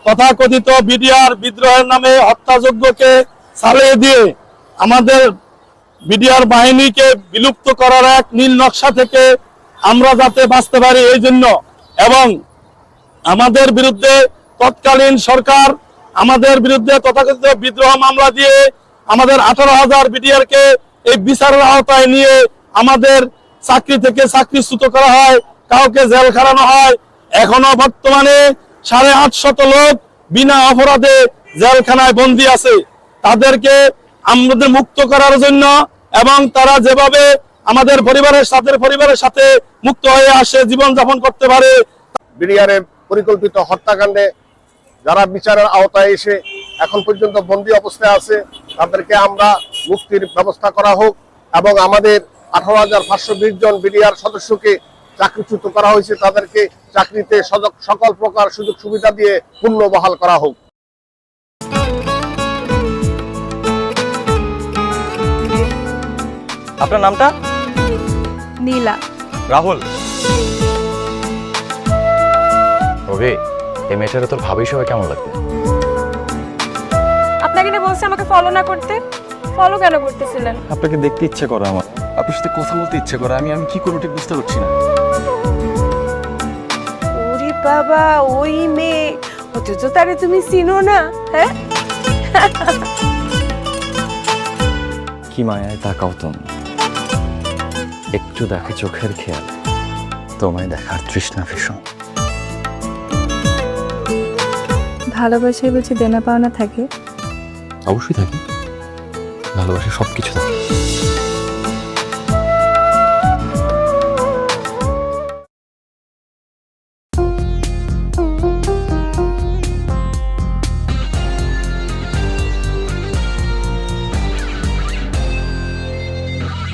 তথাকথিত বিডিআর বিদ্রোহের নামে হত্যাযজ্ঞকে চালিয়ে দিয়ে আমাদের বিডিআর বাহিনীকে বিলুপ্ত করার এক নীল নকশা থেকে আমরা যাতে বাঁচতে পারি এই জন্য, এবং আমাদের বিরুদ্ধে তৎকালীন সরকার আমাদের বিরুদ্ধে তথাকথিত বিদ্রোহ মামলা দিয়ে আমাদের 18,000 বিডিআর কে এই বিচারের আওতায় নিয়ে আমাদের চাকরি থেকে চাকরিচ্যুত করা হয়, কাউকে জেল খাটানো হয়। এখনো বর্তমানে 850 লোক বিনা অপরাধে জেলখানায় বন্দী আছে। তাদেরকে আমাদের মুক্ত করার জন্য এবং তারা যেভাবে আমাদের পরিবারের সাথে মুক্ত হয়ে আসে জীবন যাপন করতে পারে। বিডিআরের পরিকল্পিত হত্যাকাণ্ডে যারা বিচারের আওতায় এসে এখন পর্যন্ত বন্দী অবস্থায় আছে তাদেরকে আমরা মুক্তির ব্যবস্থা করা হোক, এবং আমাদের 18,520 জন বিডিআর সদস্যকে চাকরিচ্যুত করা হয়েছে তাদেরকে চাকরিতে সকল প্রকার সুযোগ সুবিধা দিয়ে পুনর্বহাল করা হোক। আপনার নামটা? নীলা। রাহুল। ওকে, এই মেয়েটারে তোর ভাবি সবাই কেমন লাগবে? আপনাকে না বলছে আমাকে ফলো না করতে, ফলো কেন করতেছিলেন? আপনাকে দেখতে ইচ্ছে করে আমার, আপনার সাথে কথা বলতে ইচ্ছে করে, আমি কি করবো ঠিক বুঝতে পারছি না। ওরে বাবা, ওই মেয়ে, অথচ তারে তুমি চিনো না? হ্যাঁ, কি মায়ায় তাকাও তুমি, একটু দেখে চোখের খেয়াল, তোমায় দেখার তৃষ্ণা ভীষণ। ভালোবাসায় বুঝি দেনা পাওনা থাকে? অবশ্যই থাকে, ভালোবাসা সবকিছু থাকে।